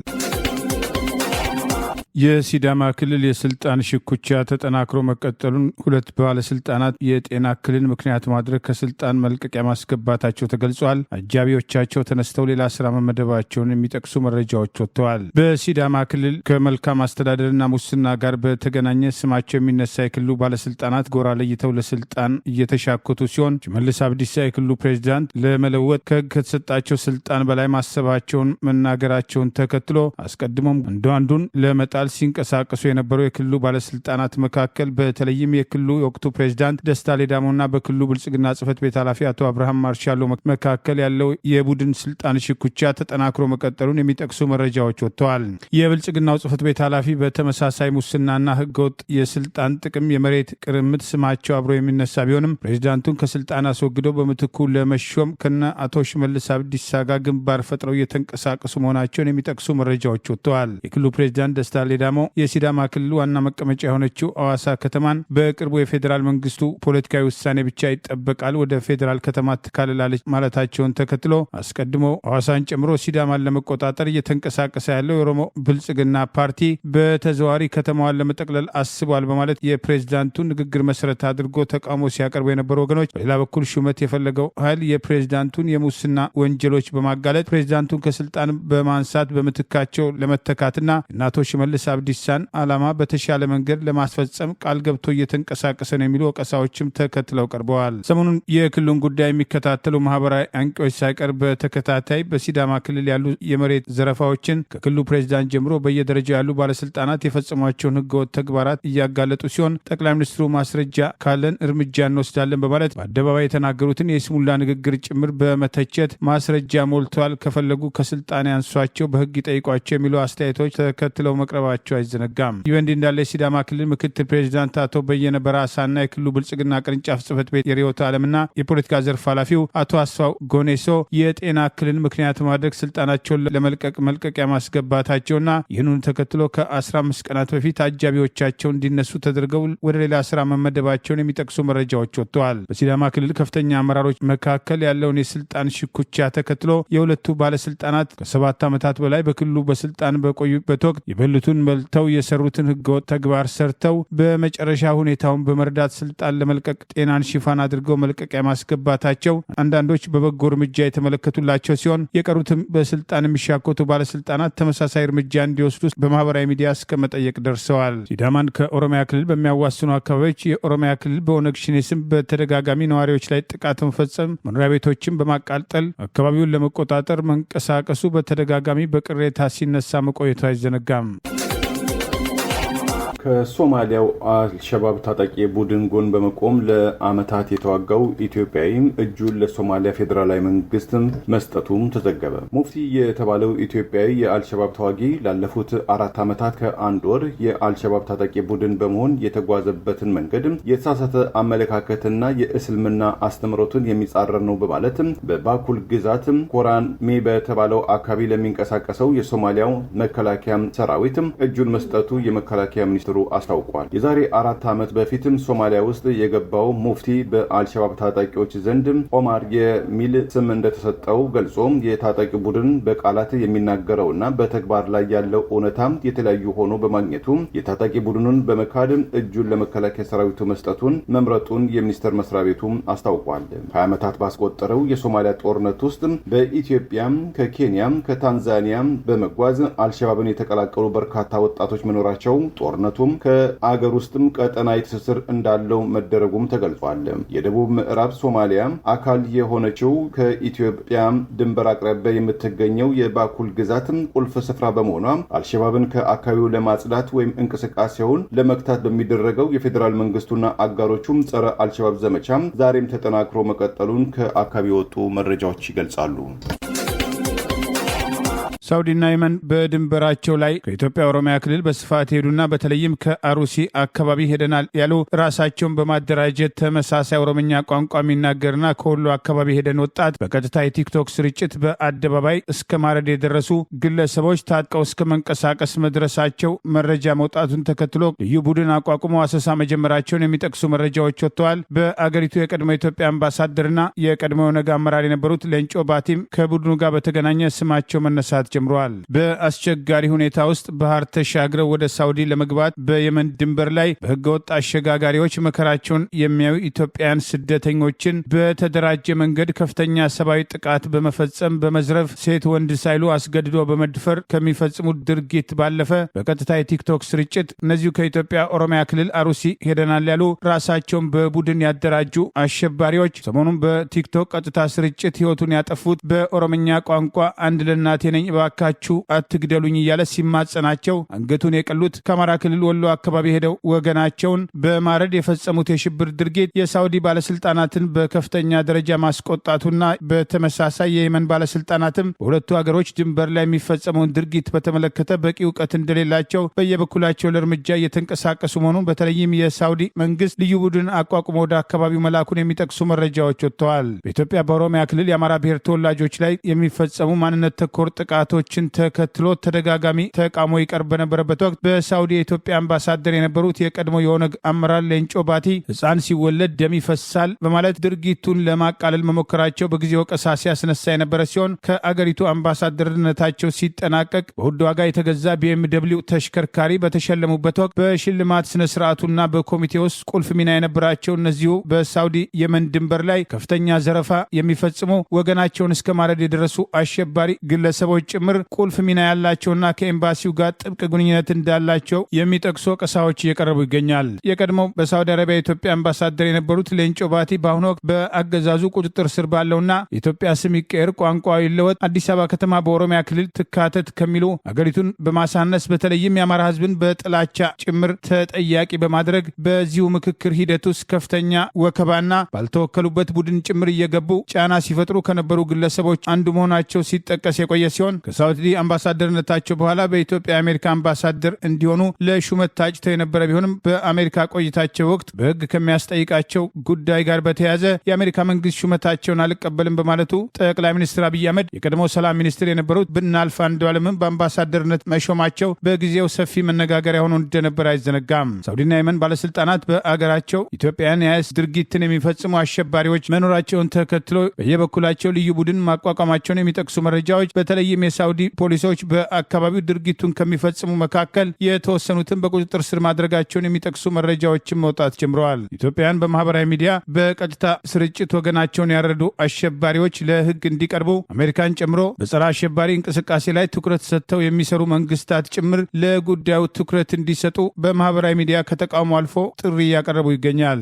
የሲዳማ ክልል የስልጣን ሽኩቻ ተጠናክሮ መቀጠሉን ሁለት ባለስልጣናት የጤና እክልን ምክንያት ማድረግ ከስልጣን መልቀቂያ ማስገባታቸው ተገልጿል። አጃቢዎቻቸው ተነስተው ሌላ ስራ መመደባቸውን የሚጠቅሱ መረጃዎች ወጥተዋል። በሲዳማ ክልል ከመልካም አስተዳደርና ሙስና ጋር በተገናኘ ስማቸው የሚነሳ የክልሉ ባለስልጣናት ጎራ ለይተው ለስልጣን እየተሻኮቱ ሲሆን ሽመልስ አብዲሳ የክልሉ ፕሬዚዳንት ለመለወጥ ከህግ ከተሰጣቸው ስልጣን በላይ ማሰባቸውን መናገራቸውን ተከትሎ አስቀድሞም አንዱን ለመጣ ሲንቀሳቀሱ የነበሩ የክልሉ ባለስልጣናት መካከል በተለይም የክልሉ የወቅቱ ፕሬዚዳንት ደስታ ሌዳሞና በክልሉ ብልጽግና ጽህፈት ቤት ኃላፊ አቶ አብርሃም ማርሻሎ መካከል ያለው የቡድን ስልጣን ሽኩቻ ተጠናክሮ መቀጠሉን የሚጠቅሱ መረጃዎች ወጥተዋል። የብልጽግናው ጽህፈት ቤት ኃላፊ በተመሳሳይ ሙስናና ህገወጥ የስልጣን ጥቅም የመሬት ቅርምት ስማቸው አብሮ የሚነሳ ቢሆንም ፕሬዚዳንቱን ከስልጣን አስወግደው በምትኩ ለመሾም ከነ አቶ ሽመልስ አብዲሳ ጋር ግንባር ፈጥረው እየተንቀሳቀሱ መሆናቸውን የሚጠቅሱ መረጃዎች ወጥተዋል። የክልሉ ፕሬዚዳንት ደስታ ሌዳሞ የሲዳማ ክልል ዋና መቀመጫ የሆነችው አዋሳ ከተማን በቅርቡ የፌዴራል መንግስቱ ፖለቲካዊ ውሳኔ ብቻ ይጠበቃል፣ ወደ ፌዴራል ከተማ ትካልላለች ማለታቸውን ተከትሎ አስቀድሞ አዋሳን ጨምሮ ሲዳማን ለመቆጣጠር እየተንቀሳቀሰ ያለው የኦሮሞ ብልጽግና ፓርቲ በተዘዋዋሪ ከተማዋን ለመጠቅለል አስቧል በማለት የፕሬዝዳንቱ ንግግር መሰረት አድርጎ ተቃውሞ ሲያቀርቡ የነበሩ ወገኖች፣ በሌላ በኩል ሹመት የፈለገው ኃይል የፕሬዝዳንቱን የሙስና ወንጀሎች በማጋለጥ ፕሬዝዳንቱን ከስልጣን በማንሳት በምትካቸው ለመተካትና እናቶ ሽመልስ አብዲሳን ዓላማ በተሻለ መንገድ ለማስፈጸም ቃል ገብቶ እየተንቀሳቀሰ ነው የሚሉ ወቀሳዎችም ተከትለው ቀርበዋል። ሰሞኑን የክልሉን ጉዳይ የሚከታተሉ ማህበራዊ አንቂዎች ሳይቀር በተከታታይ በሲዳማ ክልል ያሉ የመሬት ዘረፋዎችን ከክልሉ ፕሬዚዳንት ጀምሮ በየደረጃው ያሉ ባለስልጣናት የፈጸሟቸውን ህገወጥ ተግባራት እያጋለጡ ሲሆን ጠቅላይ ሚኒስትሩ ማስረጃ ካለን እርምጃ እንወስዳለን በማለት በአደባባይ የተናገሩትን የስሙላ ንግግር ጭምር በመተቸት ማስረጃ ሞልተዋል፣ ከፈለጉ ከስልጣን ያንሷቸው፣ በህግ ይጠይቋቸው የሚሉ አስተያየቶች ተከትለው መቅረባቸው አይዘነጋም። ይህ እንዲህ እንዳለ የሲዳማ ክልል ምክትል ፕሬዚዳንት አቶ በየነ በራሳና የክልሉ ብልጽግና ቅርንጫፍ ጽህፈት ቤት የርዕዮተ ዓለምና የፖለቲካ ዘርፍ ኃላፊው አቶ አስፋው ጎኔሶ የጤና እክልን ምክንያት ማድረግ ስልጣናቸውን ለመልቀቅ መልቀቂያ ማስገባታቸውና ይህንኑ ተከትሎ ከ15 ቀናት በፊት አጃቢዎቻቸው እንዲነሱ ተደርገው ወደ ሌላ ስራ መመደባቸውን የሚጠቅሱ መረጃዎች ወጥተዋል። በሲዳማ ክልል ከፍተኛ አመራሮች መካከል ያለውን የስልጣን ሽኩቻ ተከትሎ የሁለቱ ባለስልጣናት ከ7 ዓመታት በላይ በክልሉ በስልጣን በቆዩበት ወቅት የበሉትን በልተው የሰሩትን ህገወጥ ተግባር ሰርተው በመጨረሻ ሁኔታውን በመርዳት ስልጣን ለመልቀቅ ጤናን ሽፋን አድርገው መልቀቂያ ማስገባታቸው አንዳንዶች በበጎ እርምጃ የተመለከቱላቸው ሲሆን የቀሩትም በስልጣን የሚሻኮቱ ባለስልጣናት ተመሳሳይ እርምጃ እንዲወስዱ በማህበራዊ ሚዲያ እስከ መጠየቅ ደርሰዋል። ሲዳማን ከኦሮሚያ ክልል በሚያዋስኑ አካባቢዎች የኦሮሚያ ክልል በኦነግ ሸኔ ስም በተደጋጋሚ ነዋሪዎች ላይ ጥቃት መፈጸም፣ መኖሪያ ቤቶችን በማቃጠል አካባቢውን ለመቆጣጠር መንቀሳቀሱ በተደጋጋሚ በቅሬታ ሲነሳ መቆየቱ አይዘነጋም። ከሶማሊያው አልሸባብ ታጣቂ ቡድን ጎን በመቆም ለዓመታት የተዋጋው ኢትዮጵያዊም እጁን ለሶማሊያ ፌዴራላዊ መንግስት መስጠቱም ተዘገበ። ሙፍቲ የተባለው ኢትዮጵያዊ የአልሸባብ ተዋጊ ላለፉት 4 ዓመታት ከ1 ወር የአልሸባብ ታጣቂ ቡድን በመሆን የተጓዘበትን መንገድ የተሳሳተ አመለካከትና የእስልምና አስተምሮትን የሚጻረር ነው በማለት በባኩል ግዛት ኮራሜ በተባለው አካባቢ ለሚንቀሳቀሰው የሶማሊያው መከላከያ ሰራዊት እጁን መስጠቱ የመከላከያ ሚኒስትሩ ሚኒስትሩ አስታውቋል። የዛሬ 4 ዓመት በፊትም ሶማሊያ ውስጥ የገባው ሙፍቲ በአልሸባብ ታጣቂዎች ዘንድ ኦማር የሚል ስም እንደተሰጠው ገልጾ የታጣቂ ቡድን በቃላት የሚናገረውና በተግባር ላይ ያለው እውነታ የተለያዩ ሆኖ በማግኘቱ የታጣቂ ቡድኑን በመካድ እጁን ለመከላከያ ሰራዊቱ መስጠቱን መምረጡን የሚኒስቴር መስሪያ ቤቱ አስታውቋል። 20 ዓመታት ባስቆጠረው የሶማሊያ ጦርነት ውስጥ በኢትዮጵያ፣ ከኬንያ፣ ከታንዛኒያ በመጓዝ አልሸባብን የተቀላቀሉ በርካታ ወጣቶች መኖራቸው ጦርነቱም ከአገር ውስጥም ቀጠናዊ ትስስር እንዳለው መደረጉም ተገልጿል። የደቡብ ምዕራብ ሶማሊያ አካል የሆነችው ከኢትዮጵያ ድንበር አቅራቢያ የምትገኘው የባኩል ግዛት ቁልፍ ስፍራ በመሆኗ አልሸባብን ከአካባቢው ለማጽዳት ወይም እንቅስቃሴውን ለመክታት በሚደረገው የፌዴራል መንግስቱና አጋሮቹም ጸረ አልሸባብ ዘመቻ ዛሬም ተጠናክሮ መቀጠሉን ከአካባቢ የወጡ መረጃዎች ይገልጻሉ። ሳውዲና የመን በድንበራቸው ላይ ከኢትዮጵያ ኦሮሚያ ክልል በስፋት ሄዱና በተለይም ከአሩሲ አካባቢ ሄደናል ያሉ ራሳቸውን በማደራጀት ተመሳሳይ ኦሮምኛ ቋንቋ የሚናገርና ከወሎ አካባቢ ሄደን ወጣት በቀጥታ የቲክቶክ ስርጭት በአደባባይ እስከ ማረድ የደረሱ ግለሰቦች ታጥቀው እስከ መንቀሳቀስ መድረሳቸው መረጃ መውጣቱን ተከትሎ ልዩ ቡድን አቋቁመው አሰሳ መጀመራቸውን የሚጠቅሱ መረጃዎች ወጥተዋል። በአገሪቱ የቀድሞ ኢትዮጵያ አምባሳደርና የቀድሞ ኦነግ አመራር የነበሩት ሌንጮ ባቲም ከቡድኑ ጋር በተገናኘ ስማቸው መነሳት ጀምረዋል። በአስቸጋሪ ሁኔታ ውስጥ ባህር ተሻግረው ወደ ሳውዲ ለመግባት በየመን ድንበር ላይ በህገወጥ አሸጋጋሪዎች መከራቸውን የሚያዩ ኢትዮጵያውያን ስደተኞችን በተደራጀ መንገድ ከፍተኛ ሰብአዊ ጥቃት በመፈጸም በመዝረፍ ሴት ወንድ ሳይሉ አስገድዶ በመድፈር ከሚፈጽሙት ድርጊት ባለፈ በቀጥታ የቲክቶክ ስርጭት እነዚሁ ከኢትዮጵያ ኦሮሚያ ክልል አሩሲ ሄደናል ያሉ ራሳቸውን በቡድን ያደራጁ አሸባሪዎች ሰሞኑን በቲክቶክ ቀጥታ ስርጭት ህይወቱን ያጠፉት በኦሮምኛ ቋንቋ አንድ ለእናቴ ነኝ ባካችሁ አትግደሉኝ እያለ ሲማጸናቸው አንገቱን የቀሉት ከአማራ ክልል ወሎ አካባቢ ሄደው ወገናቸውን በማረድ የፈጸሙት የሽብር ድርጊት የሳውዲ ባለስልጣናትን በከፍተኛ ደረጃ ማስቆጣቱና በተመሳሳይ የየመን ባለስልጣናትም በሁለቱ ሀገሮች ድንበር ላይ የሚፈጸመውን ድርጊት በተመለከተ በቂ እውቀት እንደሌላቸው በየበኩላቸው ለእርምጃ እየተንቀሳቀሱ መሆኑን በተለይም የሳውዲ መንግስት ልዩ ቡድን አቋቁሞ ወደ አካባቢው መላኩን የሚጠቅሱ መረጃዎች ወጥተዋል። በኢትዮጵያ በኦሮሚያ ክልል የአማራ ብሔር ተወላጆች ላይ የሚፈጸሙ ማንነት ተኮር ጥቃቶችን ተከትሎ ተደጋጋሚ ተቃውሞ ይቀርብ በነበረበት ወቅት በሳውዲ የኢትዮጵያ አምባሳደር የነበሩት የቀድሞ የኦነግ አመራር ሌንጮ ባቲ ሕፃን ሲወለድ ደም ይፈሳል በማለት ድርጊቱን ለማቃለል መሞከራቸው በጊዜ ወቀሳ ሲያስነሳ የነበረ ሲሆን ከአገሪቱ አምባሳደርነታቸው ሲጠናቀቅ በውድ ዋጋ የተገዛ BMW ተሽከርካሪ በተሸለሙበት ወቅት በሽልማት ስነ ስርዓቱና በኮሚቴ ውስጥ ቁልፍ ሚና የነበራቸው እነዚሁ በሳውዲ የመን ድንበር ላይ ከፍተኛ ዘረፋ የሚፈጽሙ ወገናቸውን እስከ ማረድ የደረሱ አሸባሪ ግለሰቦች ጭምር ቁልፍ ሚና ያላቸውና ከኤምባሲው ጋር ጥብቅ ግንኙነት እንዳላቸው የሚጠቅሱ ወቀሳዎች እየቀረቡ ይገኛል። የቀድሞው በሳውዲ አረቢያ የኢትዮጵያ አምባሳደር የነበሩት ሌንጮ ባቲ በአሁኑ ወቅት በአገዛዙ ቁጥጥር ስር ባለውና የኢትዮጵያ ስም ይቀየር፣ ቋንቋ ይለወጥ፣ አዲስ አበባ ከተማ በኦሮሚያ ክልል ትካተት ከሚሉ አገሪቱን በማሳነስ በተለይም የአማራ ሕዝብን በጥላቻ ጭምር ተጠያቂ በማድረግ በዚሁ ምክክር ሂደት ውስጥ ከፍተኛ ወከባና ባልተወከሉበት ቡድን ጭምር እየገቡ ጫና ሲፈጥሩ ከነበሩ ግለሰቦች አንዱ መሆናቸው ሲጠቀስ የቆየ ሲሆን ከሳውዲ አምባሳደርነታቸው በኋላ በኢትዮጵያ የአሜሪካ አምባሳደር እንዲሆኑ ለሹመት ታጭተው የነበረ ቢሆንም በአሜሪካ ቆይታቸው ወቅት በሕግ ከሚያስጠይቃቸው ጉዳይ ጋር በተያያዘ የአሜሪካ መንግስት ሹመታቸውን አልቀበልም በማለቱ ጠቅላይ ሚኒስትር አብይ አህመድ የቀድሞ ሰላም ሚኒስትር የነበሩት ብናልፍ አንዱዓለምን በአምባሳደርነት መሾማቸው በጊዜው ሰፊ መነጋገሪያ ሆኖ እንደነበር አይዘነጋም። ሳውዲና የመን ባለስልጣናት በአገራቸው ኢትዮጵያን የአይስ ድርጊትን የሚፈጽሙ አሸባሪዎች መኖራቸውን ተከትሎ በየበኩላቸው ልዩ ቡድን ማቋቋማቸውን የሚጠቅሱ መረጃዎች በተለይም የሳውዲ ፖሊሶች በአካባቢው ድርጊቱን ከሚፈጽሙ መካከል የተወሰኑትን በቁጥጥር ስር ማድረጋቸውን የሚጠቅሱ መረጃዎችን መውጣት ጀምረዋል። ኢትዮጵያውያን በማህበራዊ ሚዲያ በቀጥታ ስርጭት ወገናቸውን ያረዱ አሸባሪዎች ለህግ እንዲቀርቡ አሜሪካን ጨምሮ በጸረ አሸባሪ እንቅስቃሴ ላይ ትኩረት ሰጥተው የሚሰሩ መንግስታት ጭምር ለጉዳዩ ትኩረት እንዲሰጡ በማህበራዊ ሚዲያ ከተቃውሞ አልፎ ጥሪ እያቀረቡ ይገኛል።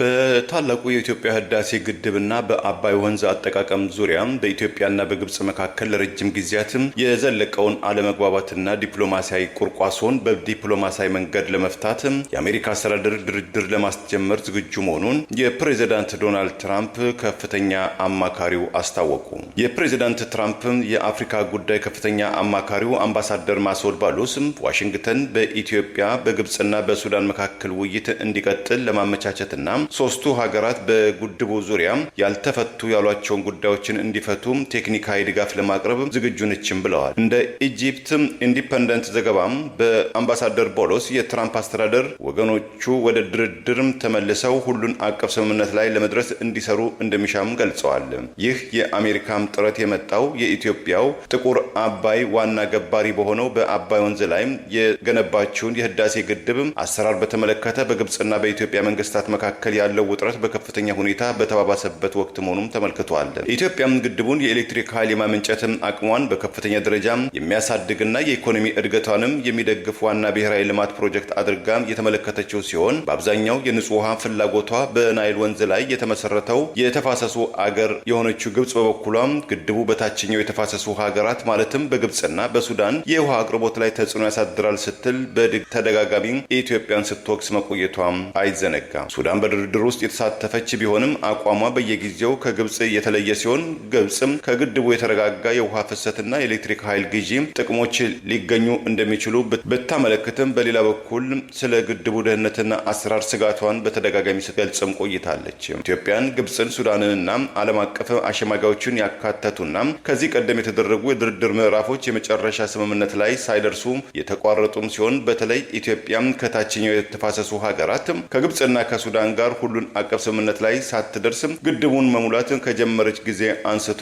በታላቁ የኢትዮጵያ ህዳሴ ግድብና በአባይ ወንዝ አጠቃቀም ዙሪያ በኢትዮጵያና በግብጽ መካከል ለረጅም ጊዜያትም የዘለቀውን አለመግባባትና ዲፕሎማሲያዊ ቁርቋሶን በዲፕሎማሲያዊ መንገድ ለመፍታት የአሜሪካ አስተዳደር ድርድር ለማስጀመር ዝግጁ መሆኑን የፕሬዚዳንት ዶናልድ ትራምፕ ከፍተኛ አማካሪው አስታወቁ። የፕሬዚዳንት ትራምፕ የአፍሪካ ጉዳይ ከፍተኛ አማካሪው አምባሳደር ማሶድ ባሎስ ዋሽንግተን በኢትዮጵያ በግብጽና በሱዳን መካከል ውይይት እንዲቀጥል ለማመቻቸትና ሶስቱ ሀገራት በግድቡ ዙሪያ ያልተፈቱ ያሏቸውን ጉዳዮችን እንዲፈቱ ቴክኒካዊ ድጋፍ ለማቅረብ ዝግጁ ነችም ብለዋል። እንደ ኢጂፕት ኢንዲፐንደንት ዘገባም በአምባሳደር ቦሎስ የትራምፕ አስተዳደር ወገኖቹ ወደ ድርድርም ተመልሰው ሁሉን አቀፍ ስምምነት ላይ ለመድረስ እንዲሰሩ እንደሚሻም ገልጸዋል። ይህ የአሜሪካም ጥረት የመጣው የኢትዮጵያው ጥቁር አባይ ዋና ገባሪ በሆነው በአባይ ወንዝ ላይ የገነባችውን የህዳሴ ግድብ አሰራር በተመለከተ በግብጽና በኢትዮጵያ መንግስታት መካከል ያለው ውጥረት በከፍተኛ ሁኔታ በተባባሰበት ወቅት መሆኑም ተመልክቷል። ኢትዮጵያም ግድቡን የኤሌክትሪክ ኃይል የማመንጨት አቅሟን በከፍተኛ ደረጃ የሚያሳድግና የኢኮኖሚ እድገቷንም የሚደግፍ ዋና ብሔራዊ ልማት ፕሮጀክት አድርጋ የተመለከተችው ሲሆን በአብዛኛው የንጹህ ውሃ ፍላጎቷ በናይል ወንዝ ላይ የተመሰረተው የተፋሰሱ አገር የሆነችው ግብጽ በበኩሏም ግድቡ በታችኛው የተፋሰሱ ሀገራት ማለትም በግብጽና በሱዳን የውሃ አቅርቦት ላይ ተጽዕኖ ያሳድራል ስትል በተደጋጋሚ ኢትዮጵያን ስትወቅስ መቆየቷም አይዘነጋም። ሱዳን በድርድር ውስጥ የተሳተፈች ቢሆንም አቋሟ በየጊዜው ከግብጽ የተለየ ሲሆን ግብጽም ከግድቡ የተረጋጋ የውሃ ፍሰትና የኤሌክትሪክ ኃይል ግዢ ጥቅሞች ሊገኙ እንደሚችሉ ብታመለክትም በሌላ በኩል ስለ ግድቡ ደህንነትና አሰራር ስጋቷን በተደጋጋሚ ስትገልጽም ቆይታለች። ኢትዮጵያን፣ ግብጽን፣ ሱዳንንና ዓለም አቀፍ አሸማጋዮችን ያካተቱና ከዚህ ቀደም የተደረጉ የድርድር ምዕራፎች የመጨረሻ ስምምነት ላይ ሳይደርሱ የተቋረጡም ሲሆን በተለይ ኢትዮጵያም ከታችኛው የተፋሰሱ ሀገራት ከግብጽና ከሱዳን ጋር ሁሉን አቀፍ ስምምነት ላይ ሳትደርስ ግድቡን መሙላት ከጀመረች ጊዜ አንስቶ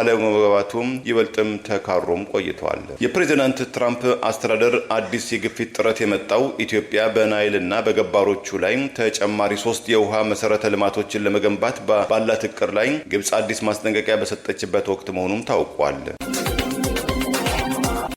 አለመግባባቱም ይበልጥም ተካሮም ቆይቷል። የፕሬዚዳንት ትራምፕ አስተዳደር አዲስ የግፊት ጥረት የመጣው ኢትዮጵያ በናይልና በገባሮቹ ላይ ተጨማሪ 3 የውሃ መሰረተ ልማቶችን ለመገንባት ባላት እቅድ ላይ ግብጽ አዲስ ማስጠንቀቂያ በሰጠችበት ወቅት መሆኑም ታውቋል።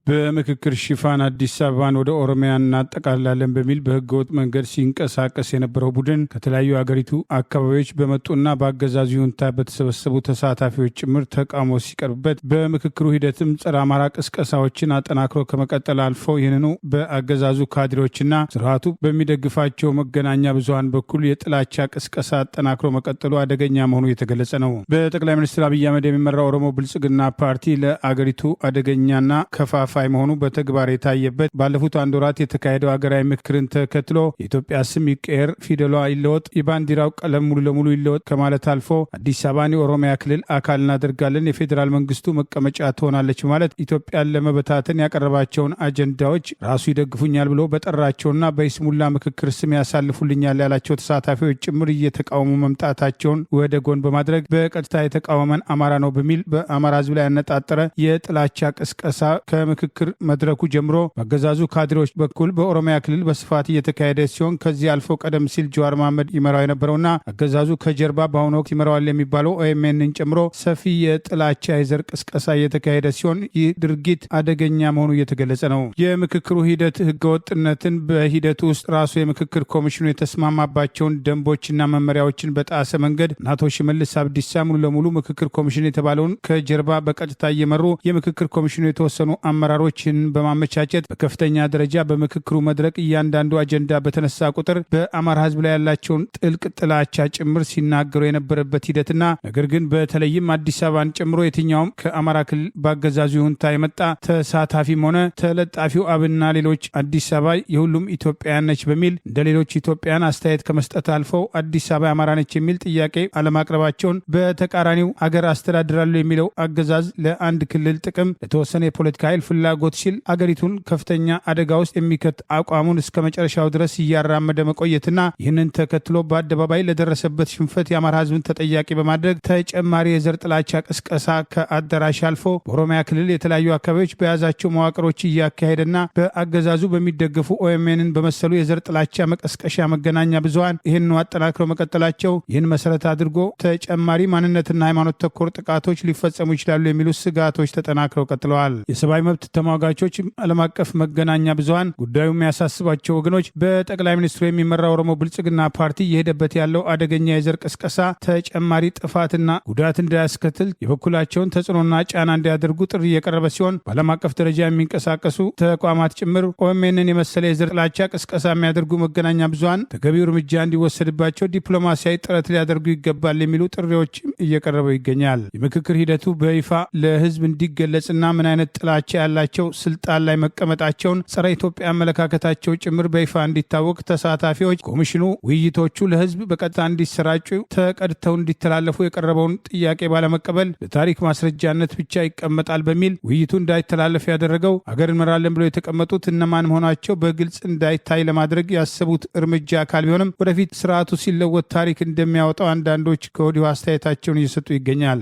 በምክክር ሽፋን አዲስ አበባን ወደ ኦሮሚያ እናጠቃልላለን በሚል በህገወጥ መንገድ ሲንቀሳቀስ የነበረው ቡድን ከተለያዩ አገሪቱ አካባቢዎች በመጡና በአገዛዙ ይሁንታ በተሰበሰቡ ተሳታፊዎች ጭምር ተቃውሞ ሲቀርብበት በምክክሩ ሂደትም ጸረ አማራ ቅስቀሳዎችን አጠናክሮ ከመቀጠል አልፎ ይህንኑ በአገዛዙ ካድሬዎችና ስርዓቱ በሚደግፋቸው መገናኛ ብዙሃን በኩል የጥላቻ ቅስቀሳ አጠናክሮ መቀጠሉ አደገኛ መሆኑ የተገለጸ ነው። በጠቅላይ ሚኒስትር አብይ አህመድ የሚመራው ኦሮሞ ብልጽግና ፓርቲ ለአገሪቱ አደገኛና ከፋፋ መሆኑ በተግባር የታየበት ባለፉት አንድ ወራት የተካሄደው ሀገራዊ ምክክርን ተከትሎ የኢትዮጵያ ስም ይቀየር፣ ፊደሏ ይለወጥ፣ የባንዲራው ቀለም ሙሉ ለሙሉ ይለወጥ ከማለት አልፎ አዲስ አበባን የኦሮሚያ ክልል አካል እናደርጋለን፣ የፌዴራል መንግስቱ መቀመጫ ትሆናለች ማለት ኢትዮጵያን ለመበታተን ያቀረባቸውን አጀንዳዎች ራሱ ይደግፉኛል ብሎ በጠራቸውና በይስሙላ ምክክር ስም ያሳልፉልኛል ያላቸው ተሳታፊዎች ጭምር እየተቃወሙ መምጣታቸውን ወደ ጎን በማድረግ በቀጥታ የተቃወመን አማራ ነው በሚል በአማራ ህዝብ ላይ ያነጣጠረ የጥላቻ ቅስቀሳ ከምክክር መድረኩ ጀምሮ በአገዛዙ ካድሬዎች በኩል በኦሮሚያ ክልል በስፋት እየተካሄደ ሲሆን ከዚህ አልፎ ቀደም ሲል ጀዋር መሐመድ ይመራው የነበረውና አገዛዙ ከጀርባ በአሁኑ ወቅት ይመራዋል የሚባለው ኦኤምኤንን ጨምሮ ሰፊ የጥላቻ የዘር ቅስቀሳ እየተካሄደ ሲሆን ይህ ድርጊት አደገኛ መሆኑ እየተገለጸ ነው። የምክክሩ ሂደት ህገወጥነትን በሂደቱ ውስጥ ራሱ የምክክር ኮሚሽኑ የተስማማባቸውን ደንቦችና መመሪያዎችን በጣሰ መንገድ አቶ ሽመልስ አብዲሳ ሙሉ ለሙሉ ምክክር ኮሚሽን የተባለውን ከጀርባ በቀጥታ እየመሩ የምክክር ኮሚሽኑ የተወሰኑ አመራሮችን በማመቻቸት በከፍተኛ ደረጃ በምክክሩ መድረክ እያንዳንዱ አጀንዳ በተነሳ ቁጥር በአማራ ህዝብ ላይ ያላቸውን ጥልቅ ጥላቻ ጭምር ሲናገሩ የነበረበት ሂደትና ነገር ግን በተለይም አዲስ አበባን ጨምሮ የትኛውም ከአማራ ክልል በአገዛዙ ይሁንታ የመጣ ተሳታፊም ሆነ ተለጣፊው አብና ሌሎች አዲስ አበባ የሁሉም ኢትዮጵያውያን ነች በሚል እንደ ሌሎች ኢትዮጵያውያን አስተያየት ከመስጠት አልፈው አዲስ አበባ አማራ ነች የሚል ጥያቄ አለማቅረባቸውን በተቃራኒው አገር አስተዳድራሉ የሚለው አገዛዝ ለአንድ ክልል ጥቅም ለተወሰነ የፖለቲካ ኃይል ፍላጎት ሲል አገሪቱን ከፍተኛ አደጋ ውስጥ የሚከት አቋሙን እስከ መጨረሻው ድረስ እያራመደ መቆየትና ይህንን ተከትሎ በአደባባይ ለደረሰበት ሽንፈት የአማራ ህዝብን ተጠያቂ በማድረግ ተጨማሪ የዘር ጥላቻ ቅስቀሳ ከአዳራሽ አልፎ በኦሮሚያ ክልል የተለያዩ አካባቢዎች በያዛቸው መዋቅሮች እያካሄደና በአገዛዙ በሚደገፉ ኦኤምኤንን በመሰሉ የዘር ጥላቻ መቀስቀሻ መገናኛ ብዙሃን ይህንኑ አጠናክረው መቀጠላቸው ይህን መሰረት አድርጎ ተጨማሪ ማንነትና ሃይማኖት ተኮር ጥቃቶች ሊፈጸሙ ይችላሉ የሚሉ ስጋቶች ተጠናክረው ቀጥለዋል። የሰብአዊ መብት ተሟጋቾች፣ ዓለም አቀፍ መገናኛ ብዙሃን፣ ጉዳዩ የሚያሳስባቸው ወገኖች በጠቅላይ ሚኒስትሩ የሚመራው ኦሮሞ ብልጽግና ፓርቲ እየሄደበት ያለው አደገኛ የዘር ቅስቀሳ ተጨማሪ ጥፋትና ጉዳት እንዳያስከትል የበኩላቸውን ተጽዕኖና ጫና እንዲያደርጉ ጥሪ እየቀረበ ሲሆን በዓለም አቀፍ ደረጃ የሚንቀሳቀሱ ተቋማት ጭምር ኦኤምኤንን የመሰለ የዘር ጥላቻ ቅስቀሳ የሚያደርጉ መገናኛ ብዙሃን ተገቢው እርምጃ እንዲወሰድባቸው ዲፕሎማሲያዊ ጥረት ሊያደርጉ ይገባል የሚሉ ጥሪዎችም እየቀረበው ይገኛል። የምክክር ሂደቱ በይፋ ለህዝብ እንዲገለጽና ምን አይነት ጥላቻ ያላ ያላቸው ስልጣን ላይ መቀመጣቸውን ጸረ ኢትዮጵያ አመለካከታቸው ጭምር በይፋ እንዲታወቅ ተሳታፊዎች ኮሚሽኑ ውይይቶቹ ለህዝብ በቀጥታ እንዲሰራጩ ተቀድተው እንዲተላለፉ የቀረበውን ጥያቄ ባለመቀበል ለታሪክ ማስረጃነት ብቻ ይቀመጣል በሚል ውይይቱ እንዳይተላለፍ ያደረገው አገር እንመራለን ብለው የተቀመጡት እነማን መሆናቸው በግልጽ እንዳይታይ ለማድረግ ያሰቡት እርምጃ አካል ቢሆንም ወደፊት ስርዓቱ ሲለወጥ ታሪክ እንደሚያወጣው አንዳንዶች ከወዲሁ አስተያየታቸውን እየሰጡ ይገኛል።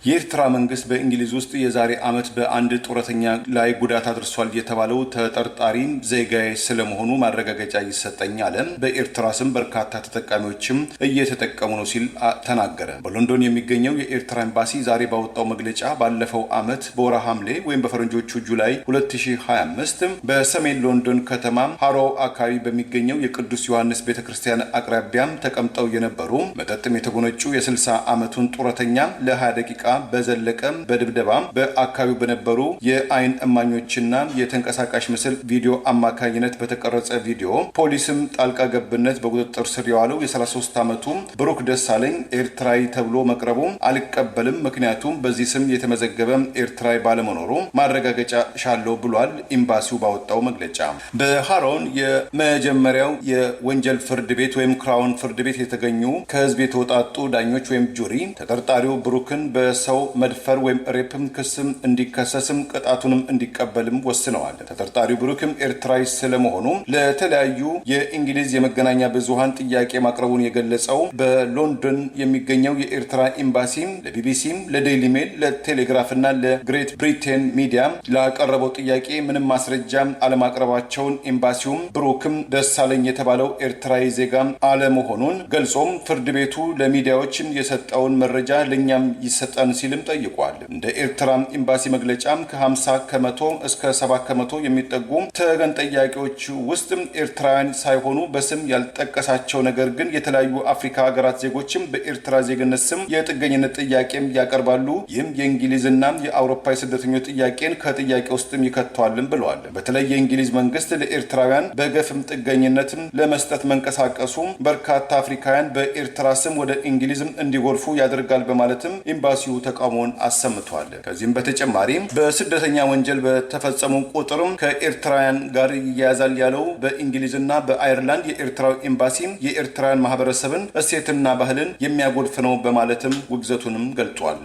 የኤርትራ መንግስት በእንግሊዝ ውስጥ የዛሬ ዓመት በአንድ ጡረተኛ ላይ ጉዳት አድርሷል የተባለው ተጠርጣሪ ዜጋዬ ስለመሆኑ ማረጋገጫ ይሰጠኝ አለ። በኤርትራ ስም በርካታ ተጠቃሚዎችም እየተጠቀሙ ነው ሲል ተናገረ። በሎንዶን የሚገኘው የኤርትራ ኤምባሲ ዛሬ ባወጣው መግለጫ ባለፈው ዓመት በወርሃ ሐምሌ ወይም በፈረንጆቹ ጁላይ 2025 በሰሜን ሎንዶን ከተማ ሃሮ አካባቢ በሚገኘው የቅዱስ ዮሐንስ ቤተክርስቲያን አቅራቢያም ተቀምጠው የነበሩ መጠጥም የተጎነጩ የ60 ዓመቱን ጡረተኛ ለ20 ደቂቃ በዘለቀ በድብደባ በአካባቢው በነበሩ የአይን እማኞችና የተንቀሳቃሽ ምስል ቪዲዮ አማካኝነት በተቀረጸ ቪዲዮ ፖሊስም ጣልቃ ገብነት በቁጥጥር ስር የዋለው የ33 ዓመቱ ብሩክ ደሳለኝ ኤርትራዊ ተብሎ መቅረቡ አልቀበልም፣ ምክንያቱም በዚህ ስም የተመዘገበ ኤርትራዊ ባለመኖሩ ማረጋገጫ ሻለው ብሏል። ኤምባሲው ባወጣው መግለጫ በሃሮን የመጀመሪያው የወንጀል ፍርድ ቤት ወይም ክራውን ፍርድ ቤት የተገኙ ከህዝብ የተወጣጡ ዳኞች ወይም ጁሪ ተጠርጣሪው ብሩክን በሰው መድፈር ወይም ሬፕም ክስም እንዲከሰስም ቅጣቱንም እንዲቀበልም ወስነዋል። ተጠርጣሪው ብሩክም ኤርትራዊ ስለመሆኑ ለተለያዩ የእንግሊዝ የመገናኛ ብዙሃን ጥያቄ ማቅረቡን የገለጸው በሎንዶን የሚገኘው የኤርትራ ኤምባሲ ለቢቢሲም፣ ለዴይሊ ሜል፣ ለቴሌግራፍና ለግሬት ብሪቴን ሚዲያ ላቀረበው ጥያቄ ምንም ማስረጃ አለማቅረባቸውን ኤምባሲውም ብሩክም ደሳለኝ የተባለው ኤርትራዊ ዜጋ አለመሆኑን ገልጾም ፍርድ ቤቱ ለሚዲያዎችም የሰጠውን መረጃ ለኛም ይሰጠን ሲልም ጠይቋል። እንደ ኤርትራ ኤምባሲ መግለጫም ከ50 ከመቶ እስከ 70 ከመቶ የሚጠጉ ተገን ጠያቂዎች ውስጥ ኤርትራውያን ሳይሆኑ በስም ያልጠቀሳቸው ነገር ግን የተለያዩ አፍሪካ ሀገራት ዜጎችም በኤርትራ ዜግነት ስም የጥገኝነት ጥያቄም ያቀርባሉ። ይህም የእንግሊዝና የአውሮፓ የስደተኞች ጥያቄን ከጥያቄ ውስጥም ይከተዋልም ብለዋል። በተለይ የእንግሊዝ መንግስት ለኤርትራውያን በገፍም ጥገኝነትም ለመስጠት መንቀሳቀሱ በርካታ አፍሪካውያን በኤርትራ ስም ወደ እንግሊዝም እንዲጎርፉ ያደርጋል በማለትም ኤምባሲው ተቃውሞውን አሰምቷል። ከዚህም በተጨማሪ በስደተኛ ወንጀል በተፈጸሙ ቁጥርም ከኤርትራውያን ጋር ይያያዛል ያለው በእንግሊዝና በአየርላንድ የኤርትራው ኤምባሲ የኤርትራውያን ማህበረሰብን እሴትና ባህልን የሚያጎድፍ ነው በማለትም ውግዘቱንም ገልጿል።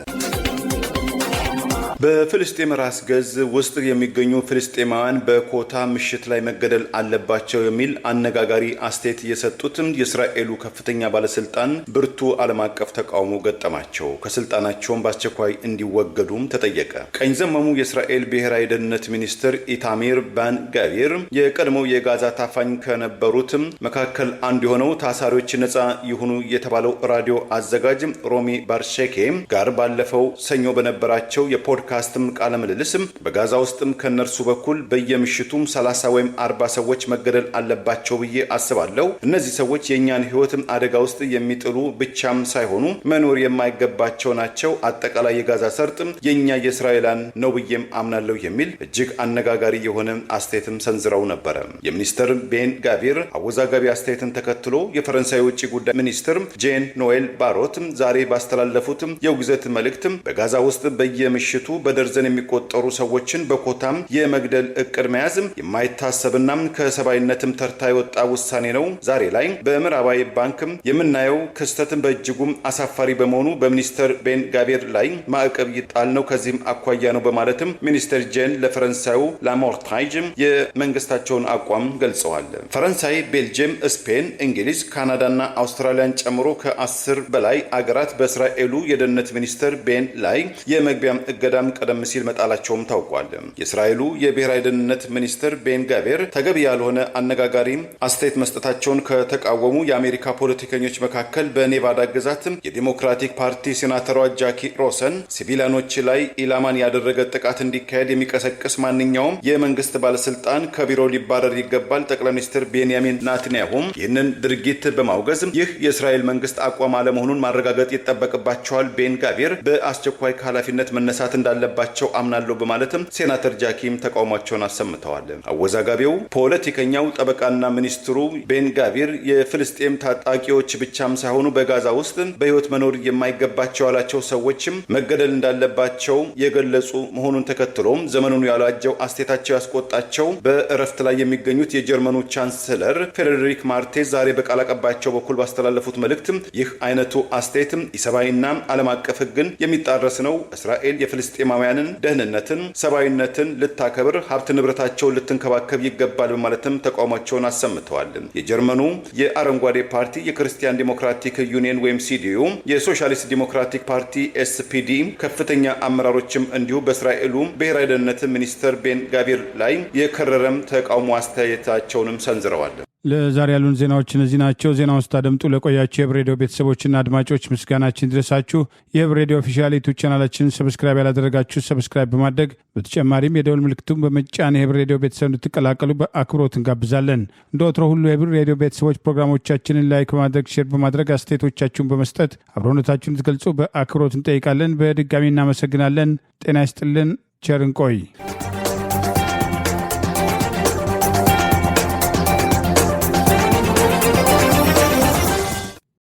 በፍልስጤም ራስ ገዝ ውስጥ የሚገኙ ፍልስጤማውያን በኮታ ምሽት ላይ መገደል አለባቸው የሚል አነጋጋሪ አስተያየት የሰጡትም የእስራኤሉ ከፍተኛ ባለስልጣን ብርቱ ዓለም አቀፍ ተቃውሞ ገጠማቸው። ከስልጣናቸውን በአስቸኳይ እንዲወገዱም ተጠየቀ። ቀኝ ዘመሙ የእስራኤል ብሔራዊ ደህንነት ሚኒስትር ኢታሚር ባን ጋቪር የቀድሞው የጋዛ ታፋኝ ከነበሩትም መካከል አንዱ የሆነው ታሳሪዎች ነጻ ይሁኑ የተባለው ራዲዮ አዘጋጅ ሮሚ ባርሼኬ ጋር ባለፈው ሰኞ በነበራቸው የፖድካስትም ቃለ ምልልስም በጋዛ ውስጥም ከነርሱ በኩል በየምሽቱም 30 ወይም 40 ሰዎች መገደል አለባቸው ብዬ አስባለሁ። እነዚህ ሰዎች የኛን ህይወትም አደጋ ውስጥ የሚጥሉ ብቻም ሳይሆኑ መኖር የማይገባቸው ናቸው። አጠቃላይ የጋዛ ሰርጥም የኛ የእስራኤላን ነው ብዬም አምናለሁ የሚል እጅግ አነጋጋሪ የሆነ አስተያየትም ሰንዝረው ነበር። የሚኒስትር ቤን ጋቪር አወዛጋቢ አስተያየትን ተከትሎ የፈረንሳይ ውጭ ጉዳይ ሚኒስትር ጄን ኖኤል ባሮት ዛሬ ባስተላለፉትም የውግዘት መልእክትም በጋዛ ውስጥ በየምሽቱ በደርዘን የሚቆጠሩ ሰዎችን በኮታም የመግደል እቅድ መያዝ የማይታሰብና ከሰባይነትም ተርታ የወጣ ውሳኔ ነው። ዛሬ ላይ በምዕራባዊ ባንክም የምናየው ክስተትን በእጅጉም አሳፋሪ በመሆኑ በሚኒስትር ቤን ጋቪር ላይ ማዕቀብ ይጣል ነው። ከዚህም አኳያ ነው በማለትም ሚኒስትር ጄን ለፈረንሳዩ ላሞርታጅ የመንግስታቸውን አቋም ገልጸዋል። ፈረንሳይ፣ ቤልጅየም፣ ስፔን፣ እንግሊዝ፣ ካናዳና አውስትራሊያን ጨምሮ ከ10 በላይ አገራት በእስራኤሉ የደህንነት ሚኒስትር ቤን ላይ የመግቢያ እገዳም ቀደም ሲል መጣላቸውም ታውቋል። የእስራኤሉ የብሔራዊ ደህንነት ሚኒስትር ቤን ጋቪር ተገቢ ያልሆነ አነጋጋሪ አስተያየት መስጠታቸውን ከተቃወሙ የአሜሪካ ፖለቲከኞች መካከል በኔቫዳ ግዛት የዲሞክራቲክ ፓርቲ ሴናተሯ ጃኪ ሮሰን ሲቪሊያኖች ላይ ኢላማን ያደረገ ጥቃት እንዲካሄድ የሚቀሰቅስ ማንኛውም የመንግስት ባለስልጣን ከቢሮ ሊባረር ይገባል። ጠቅላይ ሚኒስትር ቤንያሚን ናትንያሁም ይህንን ድርጊት በማውገዝ ይህ የእስራኤል መንግስት አቋም አለመሆኑን ማረጋገጥ ይጠበቅባቸዋል። ቤን ጋቪር በአስቸኳይ ከኃላፊነት መነሳት እንዳለ እንዳለባቸው አምናለሁ በማለትም ሴናተር ጃኪም ተቃውሟቸውን አሰምተዋል። አወዛጋቢው ፖለቲከኛው ጠበቃና ሚኒስትሩ ቤን ጋቪር የፍልስጤም ታጣቂዎች ብቻም ሳይሆኑ በጋዛ ውስጥ በህይወት መኖር የማይገባቸው ያላቸው ሰዎችም መገደል እንዳለባቸው የገለጹ መሆኑን ተከትሎም ዘመኑን ያላጀው አስተያየታቸው ያስቆጣቸው በእረፍት ላይ የሚገኙት የጀርመኑ ቻንስለር ፍሬድሪክ ማርቴዝ ዛሬ በቃል አቀባያቸው በኩል ባስተላለፉት መልእክት ይህ አይነቱ አስተያየት ኢሰብአዊና ዓለም አቀፍ ሕግን የሚጣረስ ነው። እስራኤል የፍልስጤማውያንን ደህንነትን፣ ሰብአዊነትን ልታከብር፣ ሀብት ንብረታቸውን ልትንከባከብ ይገባል በማለትም ተቃውሟቸውን አሰምተዋል። የጀርመኑ የአረንጓዴ ፓርቲ፣ የክርስቲያን ዲሞክራቲክ ዩኒየን ወይም ሲዲዩ፣ የሶሻሊስት ዲሞክራቲክ ፓርቲ ኤስፒዲ ከፍተኛ አመራሮችም እንዲሁ በእስራኤሉ ብሔራዊ ደህንነት ሚኒስትር ቤን ጋቪር ላይ የከረረም ተቃውሞ አስተያየታቸውንም ሰንዝረዋል። ለዛሬ ያሉን ዜናዎች እነዚህ ናቸው። ዜናውን ስታደምጡ ለቆያችሁ የህብር ሬዲዮ ቤተሰቦችና አድማጮች ምስጋናችን ድረሳችሁ። የህብር ሬዲዮ ኦፊሻል ዩቲዩብ ቻናላችንን ሰብስክራይብ ያላደረጋችሁ ሰብስክራይብ በማድረግ በተጨማሪም የደውል ምልክቱን በመጫን የህብር ሬዲዮ ቤተሰብ እንድትቀላቀሉ በአክብሮት እንጋብዛለን። እንደ ወትሮ ሁሉ የህብር ሬዲዮ ቤተሰቦች ፕሮግራሞቻችንን ላይክ በማድረግ ሼር በማድረግ አስተያየቶቻችሁን በመስጠት አብሮነታችሁን እንድትገልጹ በአክብሮት እንጠይቃለን። በድጋሚ እናመሰግናለን። ጤና ይስጥልን። ቸር እንቆይ።